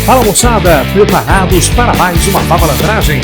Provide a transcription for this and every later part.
Fala moçada, preparados para mais uma malandragem?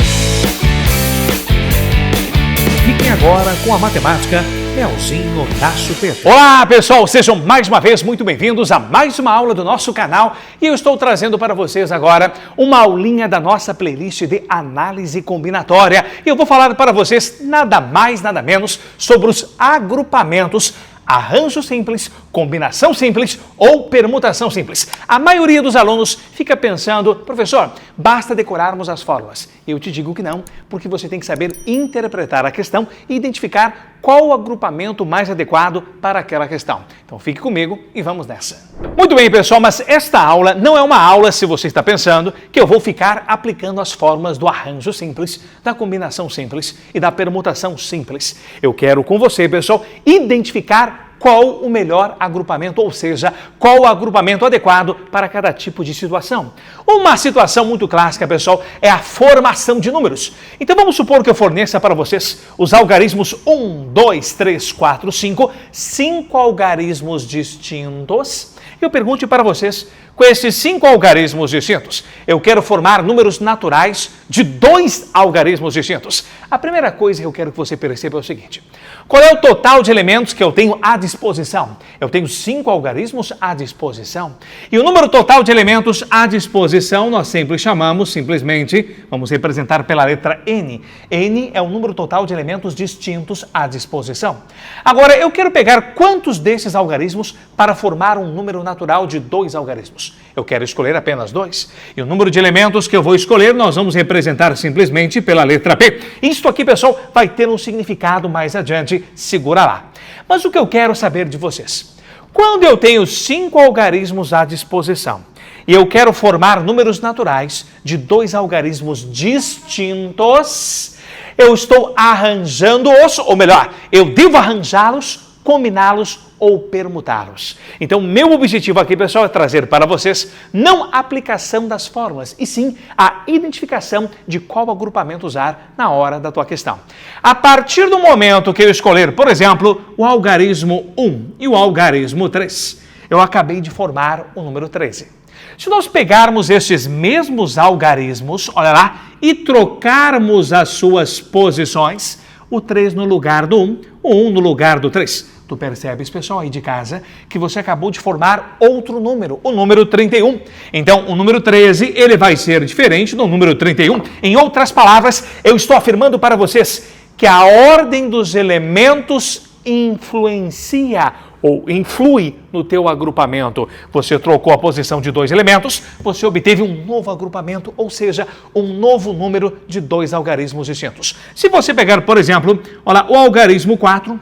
Fiquem agora com a matemática Melzinho da Super. Olá pessoal, sejam mais uma vez muito bem-vindos a mais uma aula do nosso canal e eu estou trazendo para vocês agora uma aulinha da nossa playlist de análise combinatória. E eu vou falar para vocês nada mais, nada menos sobre os agrupamentos, arranjo simples, combinação simples ou permutação simples. A maioria dos alunos fica pensando, professor, basta decorarmos as fórmulas. Eu te digo que não, porque você tem que saber interpretar a questão e identificar qual o agrupamento mais adequado para aquela questão. Então fique comigo e vamos nessa. Muito bem, pessoal, mas esta aula não é uma aula, se você está pensando, que eu vou ficar aplicando as fórmulas do arranjo simples, da combinação simples e da permutação simples. Eu quero com você, pessoal, identificar qual o melhor agrupamento, ou seja, qual o agrupamento adequado para cada tipo de situação. Uma situação muito clássica, pessoal, é a formação de números. Então vamos supor que eu forneça para vocês os algarismos 1, 2, 3, 4, 5, 5 algarismos distintos. Eu pergunto para vocês, com esses 5 algarismos distintos, eu quero formar números naturais de 2 algarismos distintos. A primeira coisa que eu quero que você perceba é o seguinte: qual é o total de elementos que eu tenho à disposição? Eu tenho 5 algarismos à disposição. E o número total de elementos à disposição nós sempre chamamos, simplesmente, vamos representar pela letra N. N é o número total de elementos distintos à disposição. Agora, eu quero pegar quantos desses algarismos para formar um número natural de 2 algarismos? Eu quero escolher apenas 2. E o número de elementos que eu vou escolher, nós vamos representar simplesmente pela letra P. Isto aqui, pessoal, vai ter um significado mais adiante, segura lá. Mas o que eu quero saber de vocês? Quando eu tenho 5 algarismos à disposição e eu quero formar números naturais de 2 algarismos distintos, eu estou arranjando-os, ou melhor, eu devo arranjá-los, combiná-los ou permutá-los. Então, meu objetivo aqui, pessoal, é trazer para vocês não a aplicação das fórmulas, e sim a identificação de qual agrupamento usar na hora da tua questão. A partir do momento que eu escolher, por exemplo, o algarismo 1 e o algarismo 3, eu acabei de formar o número 13. Se nós pegarmos estes mesmos algarismos, olha lá, e trocarmos as suas posições, o 3 no lugar do 1, o 1 no lugar do 3. Tu percebes, pessoal, aí de casa, que você acabou de formar outro número, o número 31. Então, o número 13, ele vai ser diferente do número 31. Em outras palavras, eu estou afirmando para vocês que a ordem dos elementos influencia ou influi no teu agrupamento. Você trocou a posição de 2 elementos, você obteve um novo agrupamento, ou seja, um novo número de 2 algarismos distintos. Se você pegar, por exemplo, olha, o algarismo 4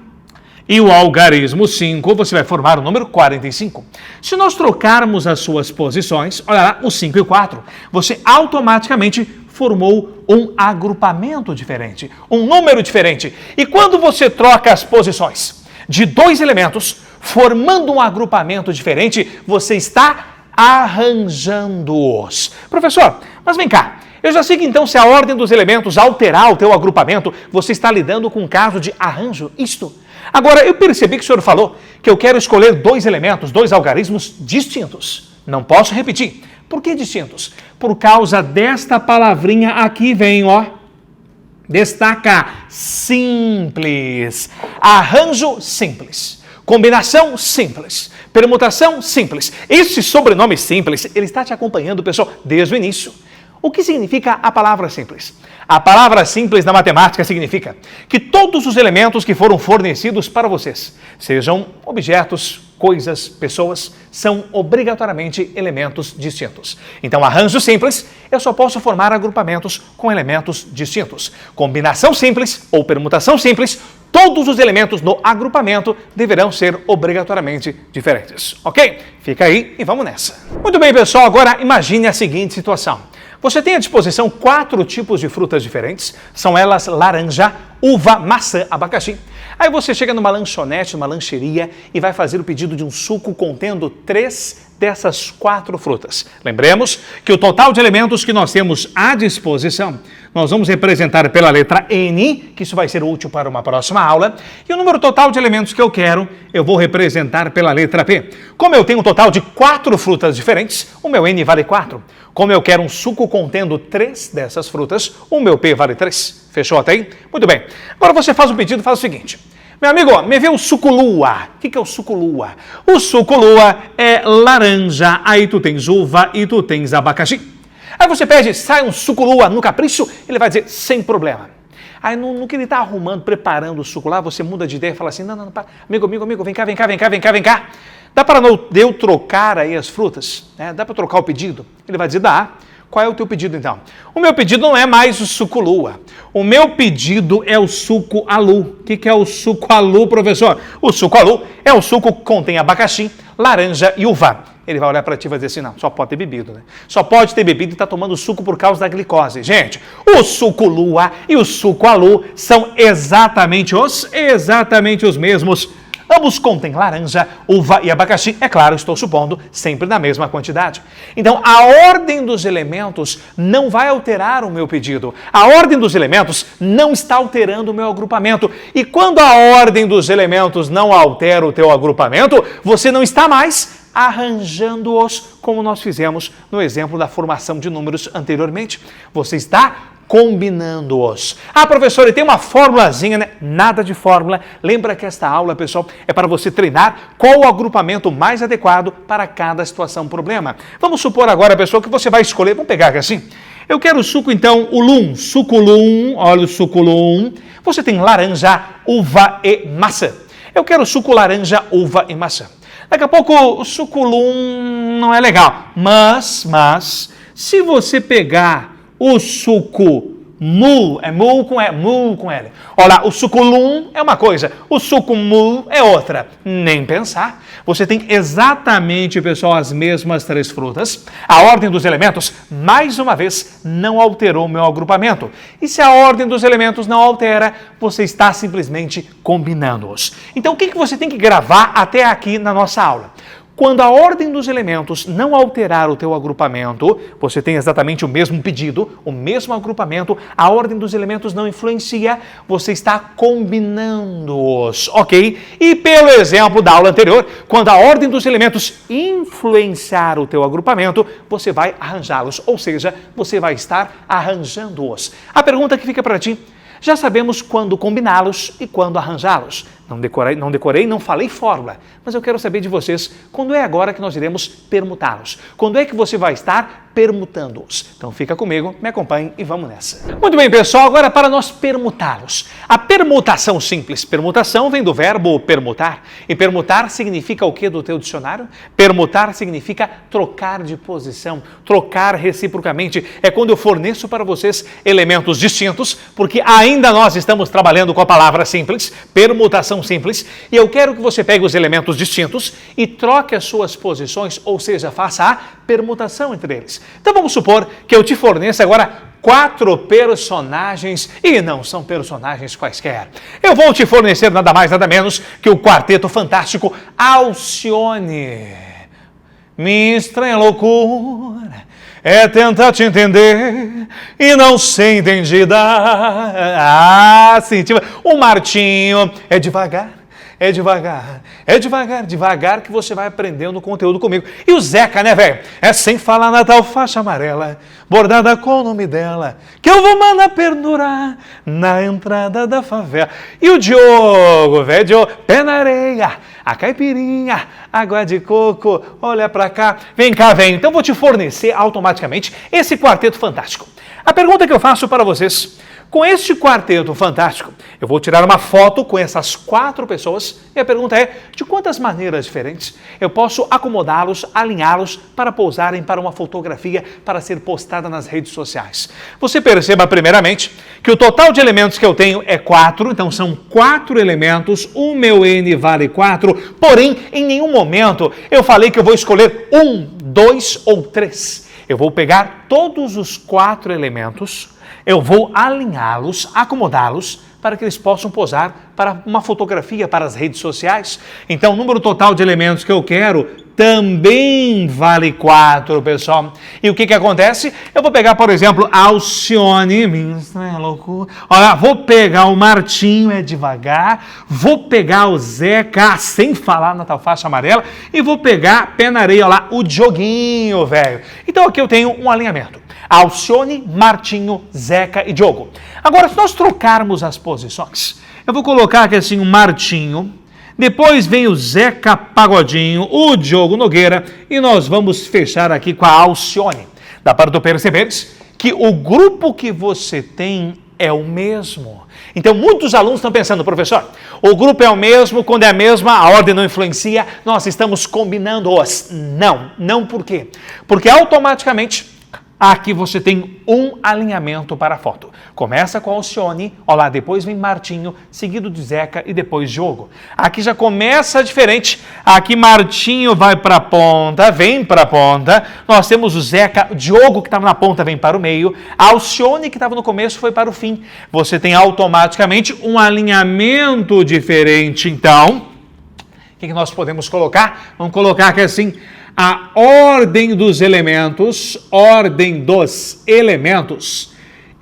e o algarismo 5, você vai formar o número 45. Se nós trocarmos as suas posições, olha lá, o 5 e o 4, você automaticamente formou um agrupamento diferente, um número diferente. E quando você troca as posições de 2 elementos, formando um agrupamento diferente, você está arranjando-os. Professor, mas vem cá, eu já sei que então se a ordem dos elementos alterar o teu agrupamento, você está lidando com um caso de arranjo, isto. Agora, eu percebi que o senhor falou que eu quero escolher 2 elementos, 2 algarismos distintos. Não posso repetir. Por que distintos? Por causa desta palavrinha aqui vem, ó. Destaca, simples. Arranjo simples. Combinação simples. Permutação simples. Esse sobrenome simples, ele está te acompanhando, pessoal, desde o início. O que significa a palavra simples? A palavra simples na matemática significa que todos os elementos que foram fornecidos para vocês, sejam objetos, coisas, pessoas, são obrigatoriamente elementos distintos. Então, arranjo simples, eu só posso formar agrupamentos com elementos distintos. Combinação simples ou permutação simples, todos os elementos no agrupamento deverão ser obrigatoriamente diferentes. Ok? Fica aí e vamos nessa. Muito bem, pessoal, agora imagine a seguinte situação. Você tem à disposição 4 tipos de frutas diferentes, são elas laranja, uva, maçã, abacaxi. Aí você chega numa lanchonete, numa lancheria e vai fazer o pedido de um suco contendo 3 dessas 4 frutas. Lembremos que o total de elementos que nós temos à disposição, nós vamos representar pela letra N, que isso vai ser útil para uma próxima aula, e o número total de elementos que eu quero, eu vou representar pela letra P. Como eu tenho um total de 4 frutas diferentes, o meu N vale 4. Como eu quero um suco contendo 3 dessas frutas, o meu P vale 3. Fechou até aí? Muito bem. Agora você faz um pedido, faz o seguinte. Meu amigo, me vê o suco lua. O que é o suco lua? O suco lua é laranja, aí tu tens uva e tu tens abacaxi. Aí você pede, sai um suco lua no capricho, ele vai dizer, sem problema. Aí no que ele está arrumando, preparando o suco lá, você muda de ideia e fala assim, não, amigo, vem cá. Dá para eu trocar aí as frutas? Dá para trocar o pedido? Ele vai dizer, dá. Qual é o teu pedido, então? O meu pedido não é mais o suco lua. O meu pedido é o suco alu. O que é o suco alu, professor? O suco alu é o suco que contém abacaxi, laranja e uva. Ele vai olhar para ti e vai dizer assim, não, só pode ter bebido, né? Só pode ter bebido e está tomando suco por causa da glicose. Gente, o suco lua e o suco alu são exatamente os mesmos. Ambos contêm laranja, uva e abacaxi, é claro, estou supondo, sempre na mesma quantidade. Então, a ordem dos elementos não vai alterar o meu pedido. A ordem dos elementos não está alterando o meu agrupamento. E quando a ordem dos elementos não altera o teu agrupamento, você não está mais arranjando-os como nós fizemos no exemplo da formação de números anteriormente. Você está combinando-os. Ah, professor, e tem uma formulazinha, né? Nada de fórmula. Lembra que esta aula, pessoal, é para você treinar qual o agrupamento mais adequado para cada situação, problema. Vamos supor agora, pessoal, que você vai escolher, vamos pegar aqui assim. Eu quero o suco, então, o lum, suco lum, olha o suco lum. Você tem laranja, uva e maçã. Eu quero suco laranja, uva e maçã. Daqui a pouco o suco lum não é legal, mas se você pegar o suco mu, é mu com L. Olha, o suco lum é uma coisa, o suco mu é outra. Nem pensar. Você tem exatamente, pessoal, as mesmas 3 frutas. A ordem dos elementos, mais uma vez, não alterou o meu agrupamento. E se a ordem dos elementos não altera, você está simplesmente combinando-os. Então, o que você tem que gravar até aqui na nossa aula? Quando a ordem dos elementos não alterar o teu agrupamento, você tem exatamente o mesmo pedido, o mesmo agrupamento, a ordem dos elementos não influencia, você está combinando-os, ok? E pelo exemplo da aula anterior, quando a ordem dos elementos influenciar o teu agrupamento, você vai arranjá-los, ou seja, você vai estar arranjando-os. A pergunta que fica para ti, já sabemos quando combiná-los e quando arranjá-los. Não decorei, não falei fórmula, mas eu quero saber de vocês, quando é agora que nós iremos permutá-los? Quando é que você vai estar permutando-os? Então fica comigo, me acompanhe e vamos nessa. Muito bem, pessoal, agora para nós permutá-los. A permutação simples. Permutação vem do verbo permutar. E permutar significa o que do teu dicionário? Permutar significa trocar de posição, trocar reciprocamente. É quando eu forneço para vocês elementos distintos, porque ainda nós estamos trabalhando com a palavra simples, permutação simples, e eu quero que você pegue os elementos distintos e troque as suas posições, ou seja, faça a permutação entre eles. Então vamos supor que eu te forneça agora 4 personagens, e não são personagens quaisquer. Eu vou te fornecer nada mais, nada menos que o quarteto fantástico Alcione. Minha estranha loucura é tentar te entender e não ser entendida. Ah, sim, tipo, o Martinho é devagar que você vai aprendendo o conteúdo comigo. E o Zeca, né, velho? É sem falar na tal faixa amarela, bordada com o nome dela, que eu vou mandar perdurar na entrada da favela. E o Diogo, velho, Diogo, pé na areia, a caipirinha, água de coco, olha pra cá, vem cá, vem. Então vou te fornecer automaticamente esse quarteto fantástico. A pergunta que eu faço para vocês, com este quarteto fantástico, eu vou tirar uma foto com essas 4 pessoas e a pergunta é, de quantas maneiras diferentes eu posso acomodá-los, alinhá-los para pousarem para uma fotografia para ser postada nas redes sociais. Você perceba primeiramente que o total de elementos que eu tenho é 4, então são 4 elementos, o meu N vale 4, porém em nenhum momento eu falei que eu vou escolher 1, 2 ou 3. Eu vou pegar todos os 4 elementos, eu vou alinhá-los, acomodá-los, para que eles possam posar para uma fotografia para as redes sociais. Então, o número total de elementos que eu quero também vale 4, pessoal. E o que acontece? Eu vou pegar, por exemplo, Alcione, minha loucura. Olha, vou pegar o Martinho, é devagar. Vou pegar o Zeca, sem falar na tal faixa amarela. E vou pegar pé na areia, olha lá, o Dioguinho, velho. Então aqui eu tenho um alinhamento. Alcione, Martinho, Zeca e Diogo. Agora, se nós trocarmos as posições, eu vou colocar aqui assim o Martinho, depois vem o Zeca Pagodinho, o Diogo Nogueira e nós vamos fechar aqui com a Alcione. Dá para tu perceber que o grupo que você tem é o mesmo. Então, muitos alunos estão pensando, professor, o grupo é o mesmo, quando é a mesma, a ordem não influencia, nós estamos combinando-os. Não por quê? Porque automaticamente aqui você tem um alinhamento para a foto. Começa com Alcione, olha lá, depois vem Martinho, seguido de Zeca e depois Diogo. Aqui já começa diferente. Aqui Martinho vai para a ponta, vem para a ponta. Nós temos o Zeca, Diogo que estava na ponta vem para o meio. A Alcione que estava no começo foi para o fim. Você tem automaticamente um alinhamento diferente. Então, o que nós podemos colocar? Vamos colocar aqui assim, a ordem dos elementos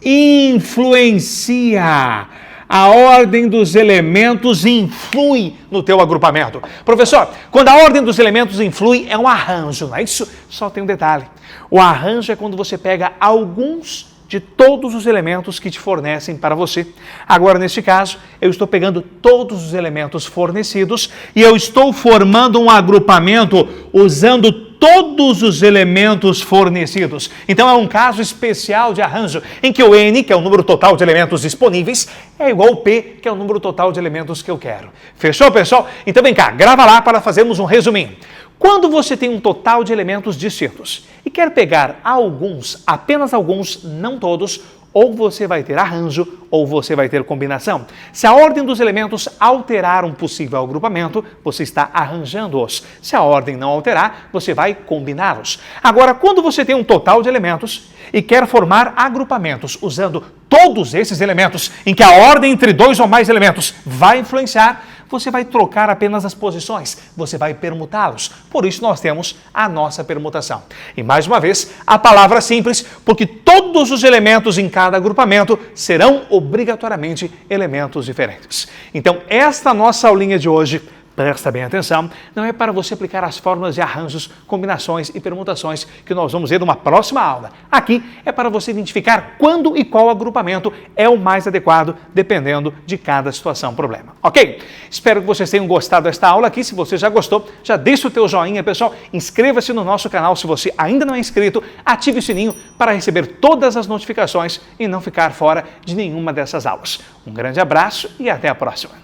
influencia. A ordem dos elementos influi no teu agrupamento. Professor, quando a ordem dos elementos influi, é um arranjo, não é isso? Só tem um detalhe. O arranjo é quando você pega alguns de todos os elementos que te fornecem para você. Agora, neste caso, eu estou pegando todos os elementos fornecidos e eu estou formando um agrupamento usando todos os elementos fornecidos. Então, é um caso especial de arranjo, em que o N, que é o número total de elementos disponíveis, é igual ao P, que é o número total de elementos que eu quero. Fechou, pessoal? Então, vem cá, grava lá para fazermos um resuminho. Quando você tem um total de elementos distintos e quer pegar alguns, apenas alguns, não todos, ou você vai ter arranjo ou você vai ter combinação. Se a ordem dos elementos alterar um possível agrupamento, você está arranjando-os. Se a ordem não alterar, você vai combiná-los. Agora, quando você tem um total de elementos e quer formar agrupamentos usando todos esses elementos em que a ordem entre dois ou mais elementos vai influenciar, você vai trocar apenas as posições, você vai permutá-los. Por isso nós temos a nossa permutação. E mais uma vez, a palavra simples, porque todos os elementos em cada agrupamento serão obrigatoriamente elementos diferentes. Então, esta nossa aulinha de hoje, presta bem atenção, não é para você aplicar as fórmulas de arranjos, combinações e permutações que nós vamos ver numa próxima aula. Aqui é para você identificar quando e qual agrupamento é o mais adequado, dependendo de cada situação, problema. Ok? Espero que vocês tenham gostado desta aula aqui. Se você já gostou, já deixa o teu joinha, pessoal. Inscreva-se no nosso canal se você ainda não é inscrito. Ative o sininho para receber todas as notificações e não ficar fora de nenhuma dessas aulas. Um grande abraço e até a próxima.